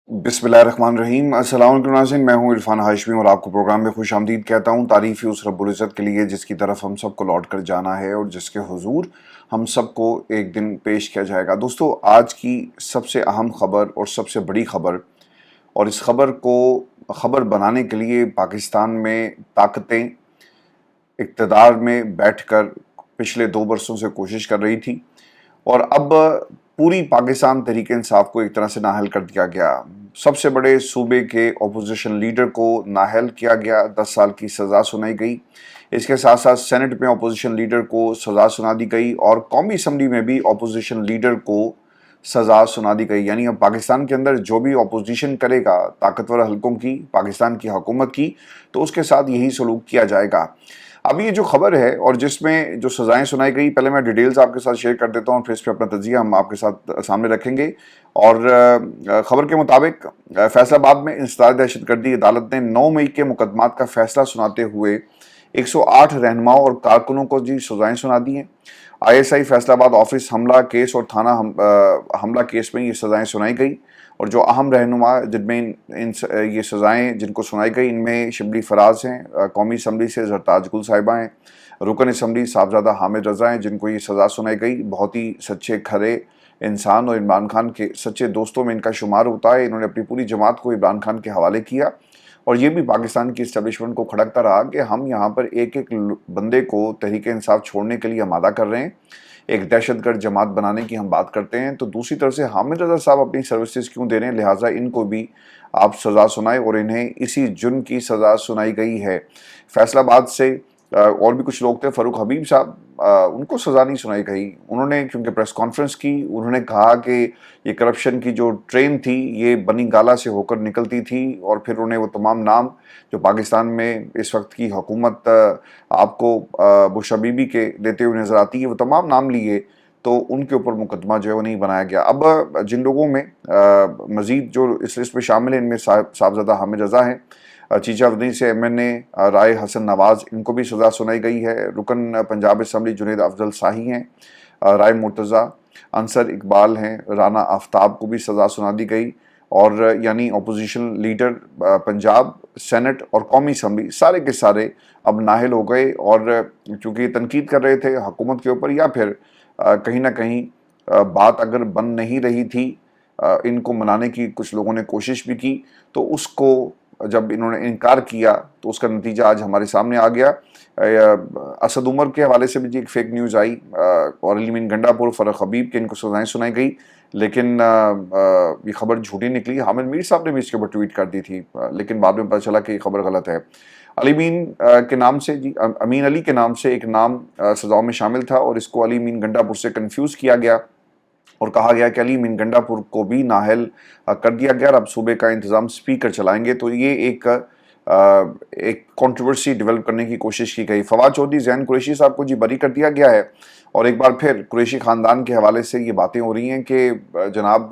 बिस्मिल्लाहिर्रहमानिर्रहीम। अस्सलाम वालेकुम नाज़रीन, मैं हूं इरफान हाशमी और आपको प्रोग्राम में खुश आमदीद कहता हूं। तारीफ़ ही उस रब्बुल इज़्ज़त के लिए जिसकी तरफ हम सबको लौट कर जाना है और जिसके हुजूर हम सबको एक दिन पेश किया जाएगा। दोस्तों, आज की सबसे अहम खबर और सबसे बड़ी खबर, और इस खबर को खबर बनाने के लिए पाकिस्तान में ताकतें इक़्तिदार में बैठकर पिछले 2 बरसों से कोशिश कर रही थी और अब पूरी पाकिस्तान तहरीक इंसाफ को एक तरह से नाअहल कर दिया गया। सबसे बड़े सूबे के अपोजिशन लीडर को नाअहल किया गया, 10 साल की सज़ा सुनाई गई। इसके साथ साथ सेनेट में अपोजिशन लीडर को सज़ा सुना दी गई और कौमी असम्बली में भी अपोजिशन लीडर को सज़ा सुना दी गई। यानी अब पाकिस्तान के अंदर जो भी अपोजिशन करेगा ताकतवर हलकों की, पाकिस्तान की हुकूमत की, तो उसके साथ यही सलूक किया जाएगा। अब ये जो खबर है और जिसमें जो सज़ाएं सुनाई गई, पहले मैं डिटेल्स आपके साथ शेयर कर देता हूँ, फिर इस पर अपना तजिया हम आपके साथ सामने रखेंगे। और खबर के मुताबिक फैसलाबाद में इंसदाद दहशतगर्दी अदालत ने 9 मई के मुकदमात का फैसला सुनाते हुए 108 रहनुमाओं और कारकुनों को जी सज़ाएं सुना दी हैं। ISI फैसलाबाद ऑफिस हमला केस और थाना हमला केस में ये सज़ाएं सुनाई गई और जो अहम रहनुमा जिनमें ये सज़ाएं जिनको सुनाई गई, इनमें शिबली फराज हैं, कौमी असम्बली से जरताज गुल साहिबा हैं, रुकन असम्बली साहबजादा हामिद रज़ा हैं जिनको ये सज़ा सुनाई गई। बहुत ही सच्चे खरे इंसान और इमरान खान के सच्चे दोस्तों में इनका शुमार होता है। इन्होंने अपनी पूरी जमात को इमरान खान के हवाले किया और ये भी पाकिस्तान की इस्टेब्लिशमेंट को खड़कता रहा कि हम यहाँ पर एक एक बंदे को तहरीक इंसाफ छोड़ने के लिए आमादा कर रहे हैं, एक दहशतगर्द जमात बनाने की हम बात करते हैं। तो दूसरी तरफ से हामिद रज़ा साहब अपनी सर्विसेज क्यों दे रहे हैं, लिहाजा इनको भी आप सज़ा सुनाए और इन्हें इसी जुर्म की सज़ा सुनाई गई है। फैसलाबाद से और भी कुछ लोग थे, फ़ारूक हबीब साहब, उनको सज़ा नहीं सुनाई गई। उन्होंने चूँकि प्रेस कॉन्फ्रेंस की, उन्होंने कहा कि ये करप्शन की जो ट्रेन थी ये बनी गाला से होकर निकलती थी और फिर उन्हें वो तमाम नाम जो पाकिस्तान में इस वक्त की हुकूमत आपको बुश बीबी के देते हुए नज़र आती है, वो तमाम नाम लिए तो उनके ऊपर मुकदमा जो है वो नहीं बनाया गया। अब जिन लोगों में मज़ीद जो इस लिस्ट में शामिल हैं, इनमें साहबजादा हामिद रज़ा हैं, चीचा वदनी से MNA राय हसन नवाज़, इनको भी सज़ा सुनाई गई है। रुकन पंजाब असम्बली जुनेद अफजल शाही हैं, राय मुर्तज़ा, अंसर इकबाल हैं, राना आफ्ताब को भी सज़ा सुना दी गई। और यानी अपोजिशन लीडर पंजाब, सेनेट और कौमी असम्बली सारे के सारे अब नाहल हो गए और चूँकि तनकीद कर रहे थे हुकूमत के ऊपर, या फिर कहीं ना कहीं बात अगर बन नहीं रही थी, इनको मनाने की कुछ लोगों ने कोशिश भी की, तो उसको जब इन्होंने इनकार किया तो उसका नतीजा आज हमारे सामने आ गया। असद उमर के हवाले से भी जी एक फेक न्यूज़ आई और अली मीन गंडापुर, फ़ारूक हबीब के इनको सज़ाएं सुनाई गई, लेकिन ये खबर झूठी निकली। हामिद मीर साहब ने भी इसके ऊपर ट्वीट कर दी थी, लेकिन बाद में पता चला कि ये खबर गलत है। अली मीन के नाम से जी अमीन अली के नाम से एक नाम सज़ाओं में शामिल था और इसको अली मीन गंडापुर से कन्फ्यूज़ किया गया और कहा गया कि अली मीन गंडापुर को भी नाहल कर दिया गया और अब सूबे का इंतज़ाम स्पीकर चलाएंगे। तो ये एक कंट्रोवर्सी डेवलप करने की कोशिश की गई। फवाद चौधरी ज़ैन कुरैशी साहब को जी बरी कर दिया गया है और एक बार फिर कुरैशी ख़ानदान के हवाले से ये बातें हो रही हैं कि जनाब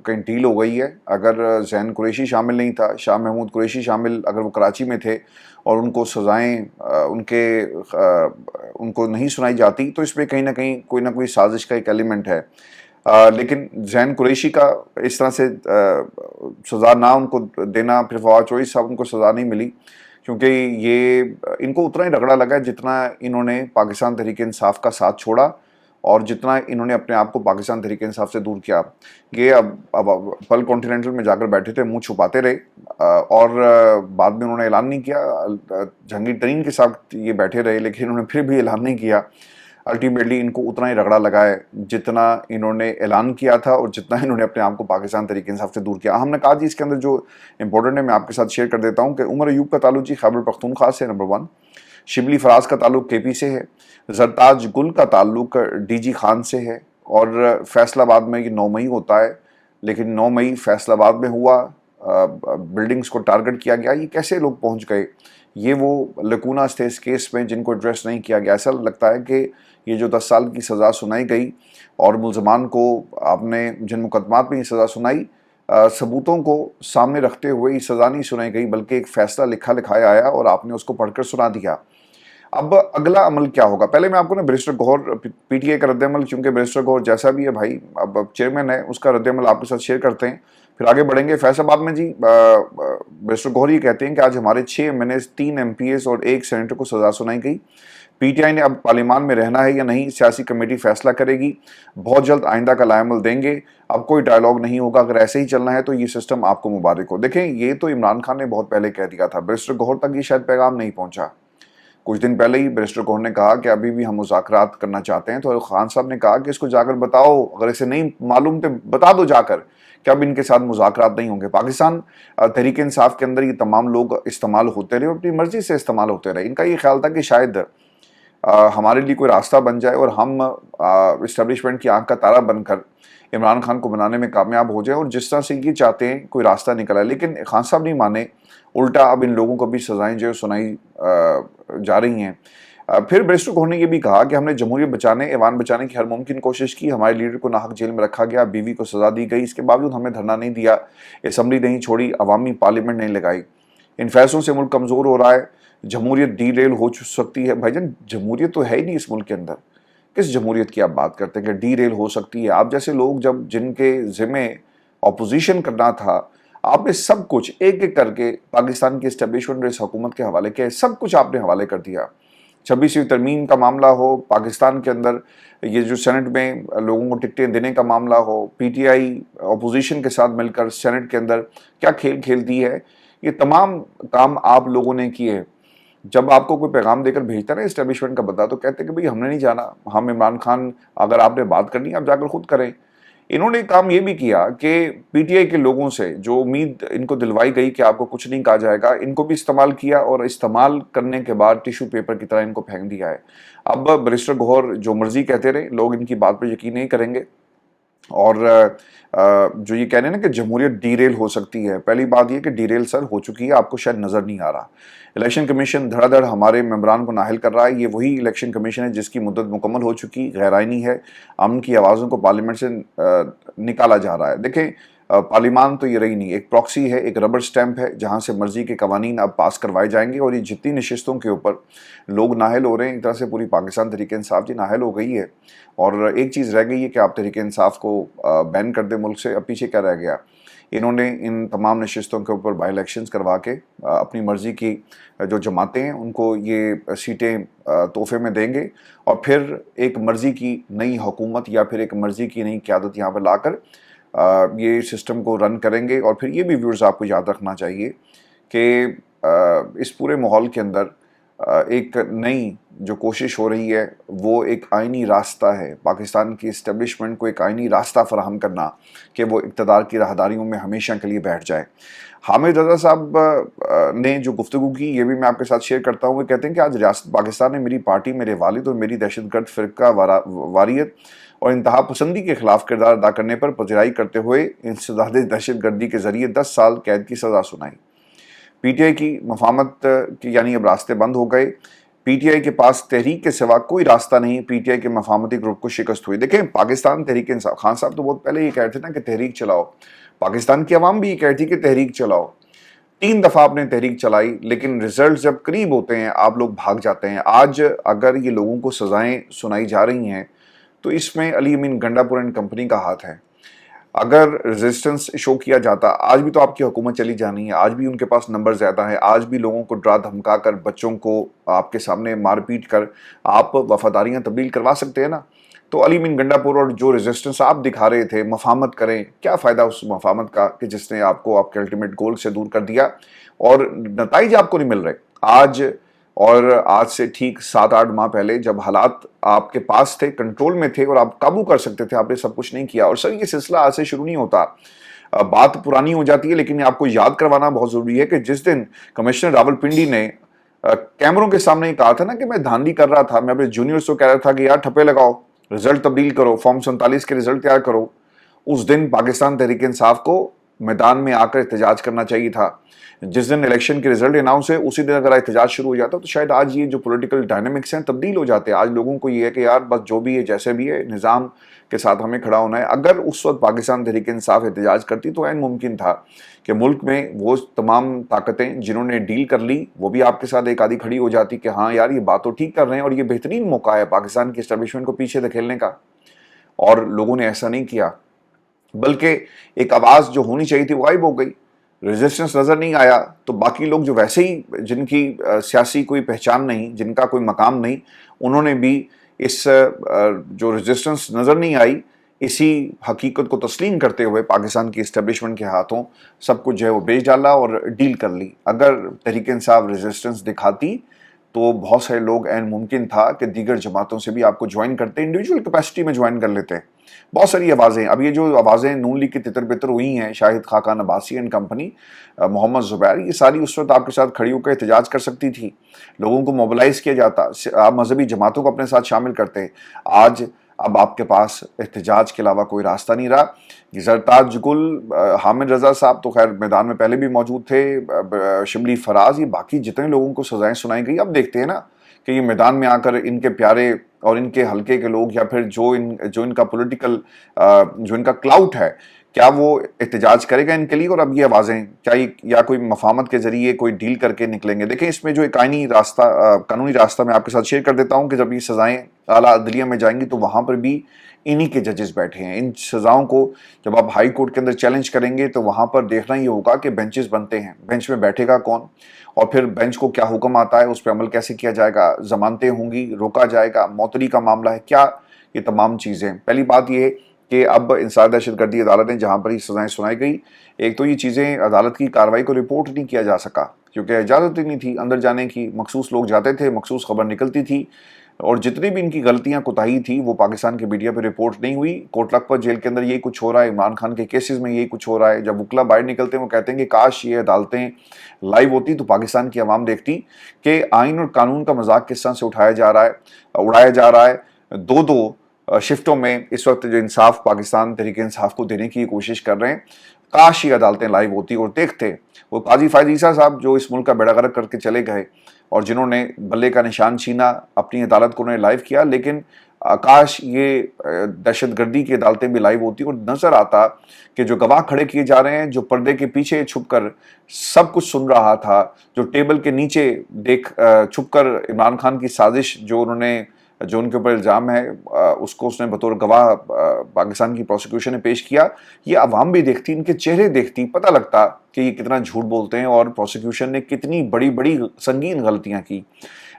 कहीं डील हो गई है। अगर ज़ैन कुरैशी शामिल नहीं था, शाह महमूद कुरैशी शामिल, अगर वो कराची में थे और उनको सज़ाएँ उनको नहीं सुनाई जाती, तो इसमें कहीं ना कोई साजिश का एक एलिमेंट है। लेकिन ज़ैन कुरैशी का इस तरह से सज़ा ना उनको देना, फिर फवाद चौधरी साहब उनको सज़ा नहीं मिली क्योंकि ये इनको उतना ही रगड़ा लगा जितना इन्होंने पाकिस्तान तहरीक इंसाफ का साथ छोड़ा और जितना इन्होंने अपने आप को पाकिस्तान तहरीक इंसाफ से दूर किया। ये अब पल कॉन्टिनेंटल में जाकर बैठे थे, मुंह छुपाते रहे और बाद में उन्होंने ऐलान नहीं किया। जहांगीर तरीन के साथ ये बैठे रहे लेकिन इन्होंने फिर भी ऐलान नहीं किया। अल्टीमेटली इनको उतना ही रगड़ा लगा है जितना इन्होंने ऐलान किया था और जितना इन्होंने अपने आप को पाकिस्तान तहरीक इंसाफ से दूर किया। हमने कहा जी इसके अंदर जो इंपॉर्टेंट है मैं आपके साथ शेयर कर देता हूँ कि उमर अयूब का ताल्लुक जी खैबर पख्तूनख्वा से नंबर 1, शिबली फराज का ताल्लुक KP से है, जरताज गुल का ताल्लुक DG खान से है और फैसलाबाद में ये 9 मई होता है, लेकिन 9 मई फैसलाबाद में हुआ, बिल्डिंग्स को टारगेट किया गया। ये कैसे लोग पहुँच गए, ये वो लकूनास थे इस केस में जिनको एड्रेस नहीं किया गया। ऐसा लगता है कि ये जो 10 साल की सज़ा सुनाई गई और मुलजमान को आपने जिन मुकदमात में ये सज़ा सुनाई, सबूतों को सामने रखते हुए ये सज़ा नहीं सुनाई गई बल्कि एक फ़ैसला लिखा लिखाया आया और आपने उसको पढ़कर सुना दिया। अब अगला अमल क्या होगा? पहले मैं आपको ना बैरिस्टर गौहर PTI का रद्द-ए-अमल, क्योंकि बैरिस्टर गौहर जैसा भी है भाई अब चेयरमैन है, उसका रद्द-ए-अमल आपके साथ शेयर करते हैं। फिर आगे बढ़ेंगे फैसलाबाद में जी। बैरिस्टर गौहर ये कहते हैं कि आज हमारे 6 MNAs, 3 MPs और 1 सेनेटर को सजा सुनाई गई। पीटीआई ने अब पार्लियामान में रहना है या नहीं, सियासी कमेटी फैसला करेगी। बहुत जल्द आइंदा का लाएमल देंगे। अब कोई डायलॉग नहीं होगा। अगर ऐसे ही चलना है तो ये सिस्टम आपको मुबारक हो। देखें, ये तो इमरान खान ने बहुत पहले कह दिया था, बैरिस्टर गौहर तक ये शायद पैगाम नहीं पहुंचा। कुछ दिन पहले ही बैरिस्टर गौहर ने कहा कि अभी भी हम मुज़ाकरात करना चाहते हैं, तो खान साहब ने कहा कि इसको जाकर बताओ, अगर इसे नहीं मालूम तो बता दो जाकर कि अब इनके साथ मुज़ाकरात नहीं होंगे। पाकिस्तान तहरीक इंसाफ के अंदर ये तमाम लोग इस्तेमाल होते रहे और अपनी मर्जी से इस्तेमाल होते रहे। इनका ये ख्याल था कि शायद हमारे लिए कोई रास्ता बन जाए और हम इस्टेब्लिशमेंट की आंख का तारा बनकर इमरान खान को बनाने में कामयाब हो जाए, और जिस तरह से ये चाहते हैं कोई रास्ता निकल आए। लेकिन खान साहब नहीं माने, उल्टा अब इन लोगों को भी सजाएं जो सुनाई जा रही हैं। फिर बैरिस्टर गौहर ने यह भी कहा कि हमने जमहूरियत बचाने, ऐवान बचाने की हर मुमकिन कोशिश की। हमारे लीडर को नाहक जेल में रखा गया, बीवी को सजा दी गई, इसके बावजूद हमें धरना नहीं दिया, असम्बली नहीं छोड़ी, अवामी पार्लियामेंट नहीं लगाई। इन फैसलों से मुल्क कमज़ोर हो रहा है, जमहूरियत डीरेल हो सकती है। भाईजान, जमहूरियत तो है ही नहीं इस मुल्क के अंदर। किस जमहूरियत की आप बात करते हैं कि डीरेल हो सकती है? आप जैसे लोग जब जिनके ज़िम्मे अपोजिशन करना था, आपने सब कुछ एक एक करके पाकिस्तान की इस्टेब्लिशमेंट और इस हुकूमत के हवाले किया, सब कुछ आपने हवाले कर दिया। 26वीं तरमीम का मामला हो, पाकिस्तान के अंदर ये जो सेनेट में लोगों को टिकटें देने का मामला हो, पीटीआई अपोजिशन के साथ मिलकर सेनेट के अंदर क्या खेल खेलती है, ये तमाम काम आप लोगों ने किए। जब आपको कोई पैगाम देकर भेजता है ना इस्टेब्लिशमेंट का बंदा, तो कहते हैं कि भाई हमने नहीं जाना, हम इमरान खान, अगर आपने बात करनी आप जाकर खुद करें। इन्होंने काम ये भी किया कि पीटीआई के लोगों से जो उम्मीद इनको दिलवाई गई कि आपको कुछ नहीं कहा जाएगा, इनको भी इस्तेमाल किया, और इस्तेमाल करने के बाद टिश्यू पेपर की तरह इनको फेंक दिया है। अब बैरिस्टर गौहर जो मर्जी कहते रहे, लोग इनकी बात पर यकीन नहीं करेंगे। और जो ये कह रहे हैं ना कि जमहूरियत डीरेल हो सकती है, पहली बात ये कि डीरेल सर हो चुकी है, आपको शायद नज़र नहीं आ रहा। इलेक्शन कमीशन धड़ाधड़ हमारे मेंबरान को नाहिल कर रहा है। ये वही इलेक्शन कमीशन है जिसकी मुद्दत मुकम्मल हो चुकी, गैर आइनी है, अमन की आवाज़ों को पार्लियामेंट से निकाला जा रहा है। देखें, पार्लियामान तो ये रही नहीं, एक प्रॉक्सी है, एक रबर स्टैंप है, जहाँ से मर्जी के कवानीन अब पास करवाए जाएंगे। और ये जितनी नशिस्तों के ऊपर लोग नाहल हो रहे हैं, एक तरह से पूरी पाकिस्तान तहरीक इंसाफ जी नाहल हो गई है। और एक चीज़ रह गई है कि आप तहरीक इंसाफ को बैन कर दें मुल्क से। अब पीछे क्या रह गया? इन्होंने इन तमाम नशिस्तों के ऊपर बाई इलेक्शंस करवा के अपनी मर्ज़ी की जो जमातें हैं उनको ये सीटें तोहफे में देंगे, और फिर एक मर्ज़ी की नई हुकूमत या फिर एक मर्ज़ी की नई क़यादत यहाँ पर लाकर ये सिस्टम को रन करेंगे। और फिर ये भी व्यूअर्स आपको याद रखना चाहिए कि इस पूरे माहौल के अंदर एक नई जो कोशिश हो रही है वो एक आइनी रास्ता है, पाकिस्तान की इस्टेब्लिशमेंट को एक आइनी रास्ता फराहम करना कि वो इक़्तिदार की राहदारियों में हमेशा के लिए बैठ जाए। हामिद रज़ा साहब ने जो गुफ्तगू की, ये भी मैं आपके साथ शेयर करता हूँ। वो कहते हैं कि आज रियासत पाकिस्तान ने मेरी पार्टी, मेरे वालिद और मेरी दहशतगर्द फ़िरका वारियत और इंतहा पसंदी के खिलाफ किरदार अदा करने पर पजराई करते हुए इंसदाद दहशतगर्दी के ज़रिए 10 साल कैद की सज़ा सुनाई। पीटीआई की मफामत की यानी अब रास्ते बंद हो गए। पीटीआई के पास तहरीक के सिवा कोई रास्ता नहीं, पीटीआई के मफामती ग्रुप को शिकस्त हुई। देखें, पाकिस्तान तहरीक इंसाफ, खान साहब तो बहुत पहले ये कह रहे थे ना कि तहरीक चलाओ, पाकिस्तान की आवाम भी ये कहती कि तहरीक चलाओ। 3 दफ़ा आपने तहरीक चलाई, लेकिन रिजल्ट जब करीब होते हैं आप लोग भाग जाते हैं। आज अगर ये लोगों को सज़ाएं सुनाई जा रही हैं तो इसमें अली अमीन गंडापुर एंड कंपनी का हाथ है। अगर रेजिस्टेंस शो किया जाता, आज भी तो आपकी हुकूमत चली जानी है, आज भी उनके पास नंबर ज़्यादा है, आज भी लोगों को डरा धमका कर, बच्चों को आपके सामने मारपीट कर आप वफादारियाँ तब्दील करवा सकते हैं ना। तो अली अमीन गंडापुर और जो रेजिस्टेंस आप दिखा रहे थे, मफामत करें, क्या फ़ायदा उस मफामत का कि जिसने आपको आपके अल्टीमेट गोल से दूर कर दिया और नताइज आपको नहीं मिल रहे। आज से ठीक 7-8 माह पहले जब हालात आपके पास थे, कंट्रोल में थे और आप काबू कर सकते थे, आपने सब कुछ नहीं किया। और सर, ये सिलसिला आज से शुरू नहीं होता, बात पुरानी हो जाती है, लेकिन आपको याद करवाना बहुत ज़रूरी है कि जिस दिन कमिश्नर रावलपिंडी ने कैमरों के सामने ही कहा था ना कि मैं धांधली कर रहा था, मैं अपने जूनियर्स को कह रहा था कि यार ठप्पे लगाओ, रिजल्ट तब्दील करो, फॉर्म 47 के रिजल्ट तैयार करो, उस दिन पाकिस्तान तहरीक इंसाफ को मैदान में आकर एहतजाज करना चाहिए था। जिस दिन इलेक्शन के रिजल्ट अनाउंस है उसी दिन अगर एहतजाज शुरू हो जाता तो शायद आज ये जो पॉलिटिकल डायनामिक्स हैं तब्दील हो जाते हैं। आज लोगों को ये है कि यार बस जो भी है जैसे भी है, निज़ाम के साथ हमें खड़ा होना है। अगर उस वक्त पाकिस्तान तहरीक इंसाफ एहतजाज करती तो ऐन मुमकिन था कि मुल्क में वो तमाम ताकतें जिन्होंने डील कर ली वो भी आपके साथ एक आधी खड़ी हो जाती कि हाँ यार ये बात तो ठीक कर रहे हैं और ये बेहतरीन मौका है पाकिस्तान की एस्टेब्लिशमेंट को पीछे धकेलने का। और लोगों ने ऐसा नहीं किया। बल्कि एक आवाज़ जो होनी चाहिए थी वो गायब हो गई, रेजिस्टेंस नज़र नहीं आया। तो बाकी लोग जो वैसे ही जिनकी सियासी कोई पहचान नहीं, जिनका कोई मकाम नहीं, उन्होंने भी इस जो रेजिस्टेंस नज़र नहीं आई, इसी हकीकत को तस्लीम करते हुए पाकिस्तान की इस्टेब्लिशमेंट के हाथों सब कुछ जो है वो बेच डाला और डील कर ली। अगर तहरीक इंसाफ रेजिस्टेंस दिखाती तो बहुत सारे लोग ऐन मुमकिन था कि दीगर जमातों से भी आपको ज्वाइन करते, इंडिविजुअल कैपेसिटी में ज्वाइन कर लेते। बहुत सारी आवाज़ें, अब ये जो आवाज़ें नून लीग की तितर बितर हुई हैं, शाहिद खाकान अब्बासी एंड कंपनी, मोहम्मद ज़ुबैर, ये सारी उस वक्त आपके साथ खड़ी होकर एहतजाज कर सकती थी, लोगों को मोबिलाइज किया जाता, आप मजहबी जमातों को अपने साथ शामिल करते। आज अब आपके पास एहतजाज के अलावा कोई रास्ता नहीं रहा। जरताज गुल, हामिद रजा साहब तो खैर मैदान में पहले भी मौजूद थे, शिबली फराज, ये बाकी जितने लोगों को सजाएं सुनाई गई। अब देखते हैं ना कि ये मैदान में आकर इनके प्यारे और इनके हल्के के लोग या फिर जो इनका पॉलिटिकल जो इनका क्लाउट है, क्या वो एहतजाज करेगा इनके लिए। और अब ये आवाज़ें क्या या कोई मफामत के जरिए कोई डील करके निकलेंगे। देखें, इसमें जो एक कानूनी रास्ता मैं आपके साथ शेयर कर देता हूँ कि जब ये सज़ाएं आला अदलिया में जाएंगी तो वहाँ पर भी इन्हीं के जजेस बैठे हैं। इन सज़ाओं को जब आप हाई कोर्ट के अंदर चैलेंज करेंगे तो वहाँ पर देखना ये होगा कि बेंचेस बनते हैं, बेंच में बैठेगा कौन, और फिर बेंच को क्या हुक्म आता है, उस पर अमल कैसे किया जाएगा, जमानतें होंगी, रोका जाएगा, मौतरी का मामला है क्या, ये तमाम चीज़ें। पहली बात ये कि अब इंसार दहशतगर्दी अदालत ने जहाँ पर ही सज़ाएँ सुनाई गई, एक तो ये चीज़ें अदालत की कार्रवाई को रिपोर्ट नहीं किया जा सका क्योंकि इजाज़त ही नहीं थी अंदर जाने की। मखसूस लोग जाते थे, मखसूस खबर निकलती थी, और जितनी भी इनकी गलतियां कोताही थी वो पाकिस्तान के मीडिया पे रिपोर्ट नहीं हुई। कोटलखपत जेल के अंदर यही कुछ हो रहा है, इमरान खान के केसेस में यही कुछ हो रहा है। जब वकला बाहर निकलते हैं वो कहते हैं कि काश ये अदालतें लाइव होती तो पाकिस्तान की आवाम देखती कि आइन और कानून का मजाक किस तरह से उड़ाया जा रहा है। दो दो शिफ्टों में इस वक्त जो इंसाफ पाकिस्तान तहरीक इंसाफ को देने की कोशिश कर रहे हैं, काश ये अदालतें लाइव होती और देखते। वो काजी फायद ईसा साहब जो इस मुल्क का बेड़ा गर्क करके चले गए और जिन्होंने बल्ले का निशान छीना, अपनी अदालत को उन्होंने लाइव किया, लेकिन काश ये दहशतगर्दी की अदालतें भी लाइव होती और नजर आता कि जो गवाह खड़े किए जा रहे हैं, जो पर्दे के पीछे छुपकर सब कुछ सुन रहा था, जो टेबल के नीचे छुपकर इमरान खान की साजिश जो उनके ऊपर इल्ज़ाम है उसको उसने बतौर गवाह पाकिस्तान की प्रोसिक्यूशन ने पेश किया, ये अवाम भी देखती, इनके चेहरे देखती, पता लगता कि ये कितना झूठ बोलते हैं और प्रोसिक्यूशन ने कितनी बड़ी बड़ी संगीन गलतियां की।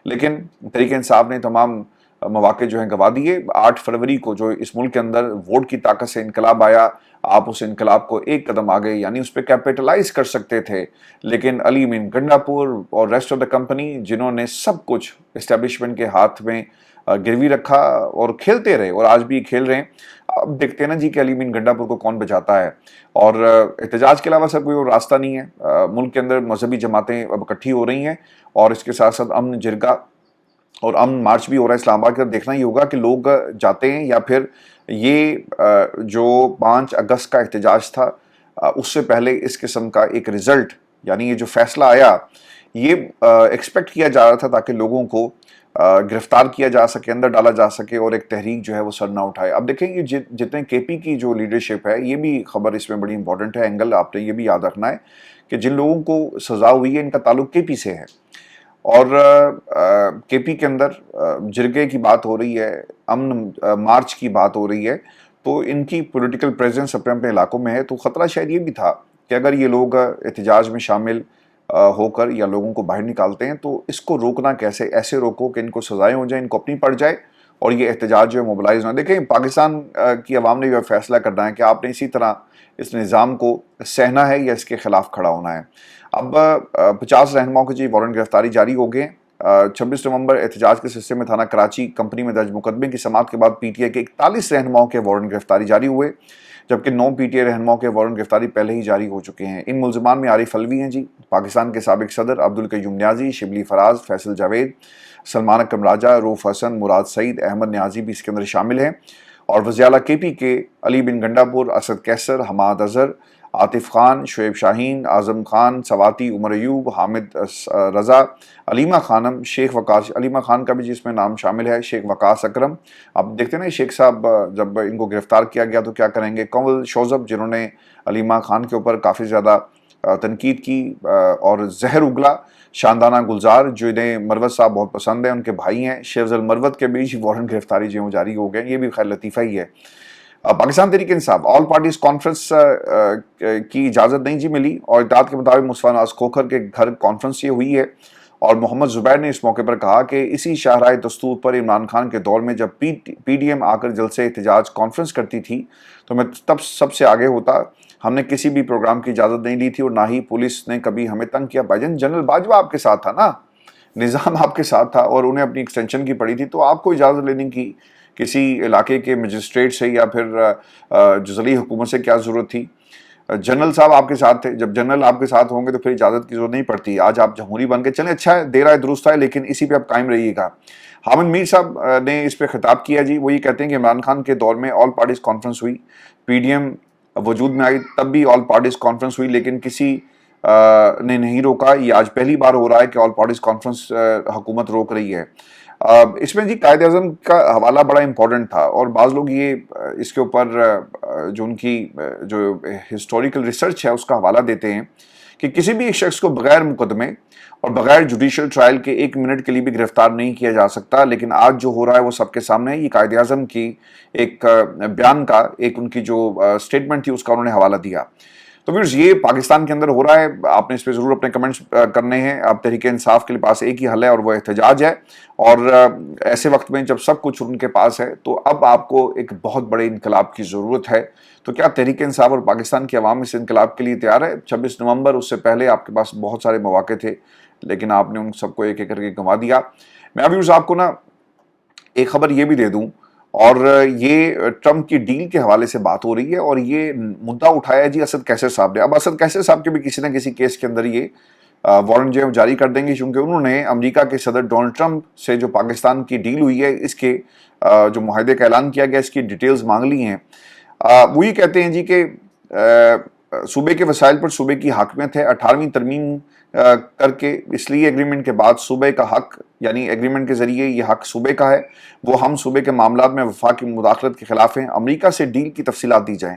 लेकिन तहरीक इंसाफ ने तमाम मौके जो हैं गवा दिए। 8 फरवरी को जो इस मुल्क के अंदर वोट की ताकत से इनकलाब आया, आप उस इनकलाब को एक कदम आगे यानी उस पर कैपिटलाइज कर सकते थे, लेकिन अली मीन गंडापुर और रेस्ट ऑफ द कंपनी जिन्होंने सब कुछ इस्टेब्लिशमेंट के हाथ में गिरवी रखा और खेलते रहे और आज भी खेल रहे हैं। अब देखते हैं ना जी कि अली मीन गंडापुर को कौन बचाता है। और एहतजाज के अलावा सर कोई और रास्ता नहीं है। मुल्क के अंदर मजहबी जमातें अब इकट्ठी हो रही हैं और इसके साथ साथ अमन जिरगा और अमन मार्च भी हो रहा है इस्लामाबाद का। देखना ही होगा कि लोग जाते हैं या फिर ये जो 5 अगस्त का एहतजाज था उससे पहले इस किस्म का एक रिजल्ट यानी ये जो फैसला आया ये एक्सपेक्ट किया जा रहा था ताकि लोगों को गिरफ्तार किया जा सके, अंदर डाला जा सके और एक तहरीक जो है वो सर ना उठाए। अब देखें ये जितने केपी की जो लीडरशिप है, ये भी खबर इसमें बड़ी इंपॉर्टेंट है, एंगल आपने ये भी याद रखना है कि जिन लोगों को सजा हुई है इनका ताल्लुक केपी से है और केपी के अंदर जिरगे की बात हो रही है, अमन मार्च की बात हो रही है, तो इनकी पॉलिटिकल प्रेजेंस अपने अपने इलाकों में है। तो ख़तरा शायद ये भी था कि अगर ये लोग एहतजाज में शामिल होकर या लोगों को बाहर निकालते हैं तो इसको रोकना कैसे, ऐसे रोको कि इनको सजाएं हो जाए, इनको अपनी पड़ जाए और ये एहतजाज जो है मोबिलाइज ना। देखें, पाकिस्तान की आवाम ने यह फैसला करना है कि आपने इसी तरह इस निज़ाम को सहना है या इसके खिलाफ खड़ा होना है। अब 50 रहनुमाओं की जी वारंट गिरफ्तारी जारी हो गए। 26 नवंबर एहतजाज के सिलसिले में थाना कराची कंपनी में दर्ज मुकदमे की समाअत के बाद पीटीआई के 41 रहनुमाओं के वारंट गिरफ्तारी जारी हुए, जबकि 9 पीटीआई रहनुमाओं के वारंट गिरफ्तारी पहले ही जारी हो चुके हैं। इन मुलजमान में आरिफ अलवी हैं जी, पाकिस्तान के साबिक सदर अब्दुल कय्यूम न्याजी, शिबली फराज, फैसल जावेद, सलमान अकरम राजा, रूफ हसन, मुराद सईद, अहमद न्याजी भी इसके अंदर शामिल हैं। और वज़ीर केपी के अली बिन गंडापुर, असद कैसर, हमाद अजहर, आतिफ खान, शुएब शाहीन, आजम खान, सवाती, उमर अयूब, हामिद रज़ा, अलीमा खानम, शेख वकास, अलीमा खान का भी जिसमें नाम शामिल है, शेख वकास अकरम। अब देखते हैं ना शेख साहब जब इनको गिरफ्तार किया गया तो क्या करेंगे। कंवल शोजब जिन्होंने अलीमा खान के ऊपर काफ़ी ज़्यादा तनकीद की और जहर उगला, शानदाना गुलजार जिन्हें मरवत साहब बहुत पसंद है, उनके भाई हैं, शेफजल मरवत के बीच वारंट गिरफ्तारी जो जारी हो गए, ये भी खैर लतीफ़ा ही है। Pakistan Tehreek Insaf all parties conference की इजाज़त नहीं जी मिली और इत्तेहाद के मुताबिक मुस्तफा नवाज खोखर के घर कॉन्फ्रेंस ये हुई है और मोहम्मद जुबैर ने इस मौके पर कहा कि इसी शाहराह दस्तूर पर इमरान खान के दौर में जब PDM आकर जलसे एहतजाज कॉन्फ्रेंस करती थी तो मैं तब सबसे आगे होता। हमने किसी भी प्रोग्राम की इजाज़त नहीं ली थी और ना ही पुलिस ने कभी हमें तंग किया। भाईजान जनरल बाजवा आपके साथ था ना, निज़ाम आपके साथ था और उन्हें अपनी एक्सटेंशन की पड़ी थी, तो आपको इजाज़त लेने की किसी इलाके के मजिस्ट्रेट से या फिर जुज़ली हुकूमत से क्या ज़रूरत थी। जनरल साहब आपके साथ थे, जब जनरल आपके साथ होंगे तो फिर इजाज़त की जरूरत नहीं पड़ती। आज आप जमहूरी बन के चलें, अच्छा है, देर आए दुरुस्त है, लेकिन इसी पे आप कायम रहिएगा। हामिद मीर साहब ने इस पे खिताब किया जी, वो ये कहते हैं कि इमरान खान के दौर में ऑल पार्टीज कॉन्फ्रेंस हुई, PDM वजूद में आई, तब भी ऑल पार्टीज कॉन्फ्रेंस हुई, लेकिन किसी ने नहीं रोका। ये आज पहली बार हो रहा है कि ऑल पार्टीज कॉन्फ्रेंस हुकूमत रोक रही है। इसमें जी कायद आज़म का हवाला बड़ा इंपॉर्टेंट था और बाज़ लोग ये इसके ऊपर जो उनकी जो हिस्टोरिकल रिसर्च है उसका हवाला देते हैं कि किसी भी एक शख्स को बगैर मुकदमे और बगैर जुडिशल ट्रायल के 1 मिनट के लिए भी गिरफ्तार नहीं किया जा सकता। लेकिन आज जो हो रहा है वो सबके सामने है। ये कायद आज़म की एक बयान का, एक उनकी जो स्टेटमेंट थी उसका उन्होंने हवाला दिया। तो व्यूअर्स, ये पाकिस्तान के अंदर हो रहा है, आपने इस पे ज़रूर अपने कमेंट्स करने हैं। अब तहरीक इंसाफ के पास एक ही हल है और वो एहतजाज है। और ऐसे वक्त में जब सब कुछ उनके पास है तो अब आपको एक बहुत बड़े इनकलाब की ज़रूरत है। तो क्या तहरीक इंसाफ और पाकिस्तान की आवाम इस इनकलाब के लिए तैयार है? 26 नवंबर, उससे पहले आपके पास बहुत सारे मौके थे, लेकिन आपने उन सबको एक एक करके गंवा दिया। मैं व्यूअर्स आपको ना एक खबर ये भी दे दूं, और ये ट्रंप की डील के हवाले से बात हो रही है और ये मुद्दा उठाया जी असद कैसर साहब ने। अब असद कैसर साहब के भी किसी न किसी केस के अंदर ये वारंट जो है जारी कर देंगे, क्योंकि उन्होंने अमेरिका के सदर डोनाल्ड ट्रंप से जो पाकिस्तान की डील हुई है, इसके जो मुआहदे का ऐलान किया गया, इसकी डिटेल्स मांग ली हैं। वो ये कहते हैं जी कि सूबे के वसाइल पर सूबे की हाकमियत है। 18वीं तरमीम करके इसलिए एग्रीमेंट के बाद सूबे का हक, यानी एग्रीमेंट के जरिए ये हक सूबे का है, वो हम सूबे के मामलात में वफाकी मुदाखलत के खिलाफ हैं। अमेरिका से डील की तफसीलात दी जाएं।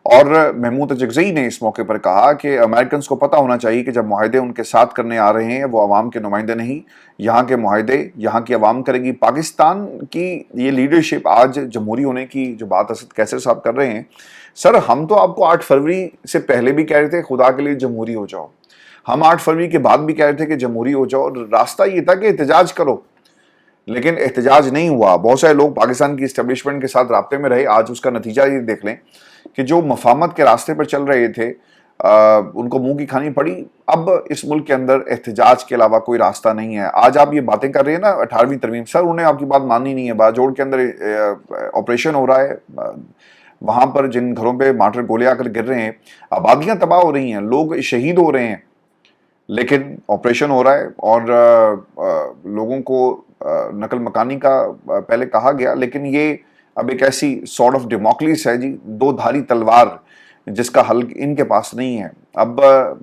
और महमूद अजगज़ई ने इस मौके पर कहा कि अमेरिकन को पता होना चाहिए कि जब मुआहदे उनके साथ करने आ रहे हैं वो अवाम के नुमाइंदे नहीं, यहाँ के मुआहदे यहाँ की अवाम करेगी। पाकिस्तान की ये लीडरशिप आज जमहूरी होने की जो बात असद कैसर साहब कर रहे हैं, सर हम तो आपको 8 फरवरी से पहले भी कह रहे थे खुदा के लिए जमहूरी हो जाओ, हम 8 फरवरी के बाद भी कह रहे थे कि जमहूरी हो जाओ, रास्ता ये था कि एहतजाज करो, लेकिन एहतजाज नहीं हुआ। बहुत सारे लोग पाकिस्तान की इस्टेब्लिशमेंट के साथ राब्ते में रहे। आज उसका नतीजा ये देख लें कि जो मफामत के रास्ते पर चल रहे थे उनको मुंह की खानी पड़ी। अब इस मुल्क के अंदर एहतजाज के अलावा कोई रास्ता नहीं है। आज आप ये बातें कर रहे हैं ना 18वीं तरमीम, सर उन्हें आपकी बात माननी नहीं है। बाजोड़ के अंदर ऑपरेशन हो रहा है, वहां पर जिन घरों पे मार्टर गोले आकर गिर रहे हैं, आबादियां तबाह हो रही हैं, लोग शहीद हो रहे हैं, लेकिन ऑपरेशन हो रहा है और लोगों को नकल मकानी का पहले कहा गया, लेकिन ये अब एक ऐसी सॉर्ट ऑफ डेमोक्रेसी है जी, दो धारी तलवार, जिसका हल इनके पास नहीं है। अब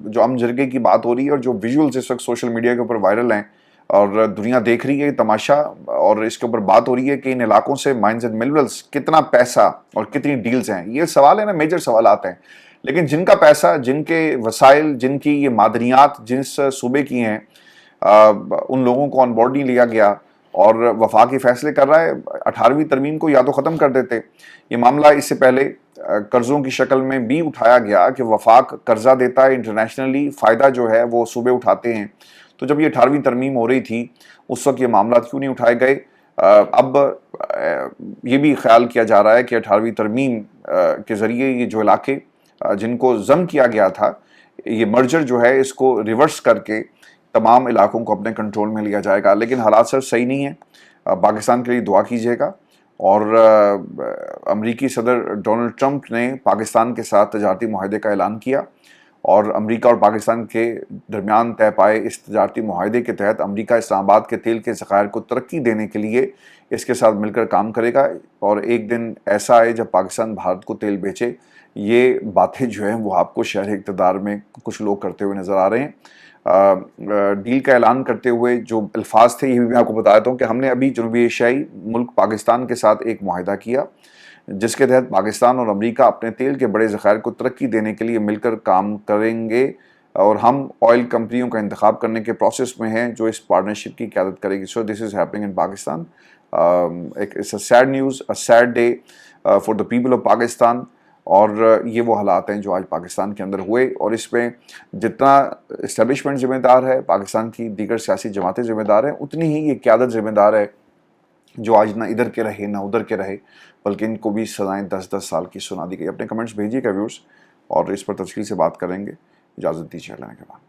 जो अम जरगे की बात हो रही है और जो विजुअल्स इस वक्त सोशल मीडिया के ऊपर वायरल हैं और दुनिया देख रही है तमाशा, और इसके ऊपर बात हो रही है कि इन इलाकों से माइंस एंड मिनरल्स कितना पैसा और कितनी डील्स हैं, ये सवाल है ना, मेजर सवाल आते हैं। लेकिन जिनका पैसा, जिनके वसाइल, जिनकी ये मादनियात जिस सूबे की हैं, उन लोगों को ऑन बोर्ड नहीं लिया गया और वफाकी फैसले कर रहा है। 18वीं तरमीम को या तो ख़त्म कर देते। ये मामला इससे पहले कर्ज़ों की शक्ल में भी उठाया गया कि वफाक कर्जा देता है इंटरनेशनली, फ़ायदा जो है वो सूबे उठाते हैं। तो जब ये 18वीं तरमीम हो रही थी उस वक्त ये मामला क्यों नहीं उठाए गए? अब ये भी ख्याल किया जा रहा है कि 18वीं तरमीम के ज़रिए ये जो इलाके जिनको ज़म किया गया था, ये मर्जर जो है इसको रिवर्स करके तमाम इलाकों को अपने कंट्रोल में लिया जाएगा। लेकिन हालात सर सही नहीं है। पाकिस्तान के लिए दुआ कीजिएगा। और अमरीकी सदर डोनाल्ड ट्रंप ने पाकिस्तान के साथ तजारती मुआहदे का ऐलान किया और अमेरिका और पाकिस्तान के दरमियान तय पाए इस तजारती मुआहदे के तहत अमेरिका इस्लामाबाद के तेल के ज़खायर को तरक्की देने के लिए इसके साथ मिलकर काम करेगा। और एक दिन ऐसा आए जब पाकिस्तान भारत को तेल बेचे। ये बातें जो हैं वो आपको शहर इक़्तिदार में कुछ लोग करते हुए नज़र आ रहे हैं। डील का ऐलान करते हुए जो अल्फाज थे, ये भी मैं आपको बता देता हूँ कि हमने अभी जनूबी एशियाई मुल्क पाकिस्तान के साथ एक मुआहदा किया जिसके तहत पाकिस्तान और अमेरिका अपने तेल के बड़े ज़खायर को तरक्की देने के लिए मिलकर काम करेंगे और हम ऑयल कंपनियों का इंतखाब करने के प्रोसेस में हैं जो इस पार्टनरशिप की क़यादत करेगी। So this is happening in Pakistan. It's a sad news, a sad day. For the people of Pakistan. اور یہ وہ حالات ہیں جو آج پاکستان کے اندر ہوئے, اور اس میں جتنا اسٹیبلشمنٹ ذمہ دار ہے, پاکستان کی دیگر سیاسی جماعتیں ذمہ دار ہیں, اتنی ہی یہ قیادت ذمہ دار ہے جو آج نہ ادھر کے رہے نہ ادھر کے رہے, بلکہ ان کو بھی سزائیں 10-10 سال کی سنا دی گئی. اپنے کمنٹس بھیجیے گا ویورز, اور اس پر تفصیل سے بات کریں گے. اجازت دیجیے اللہ کے بعد.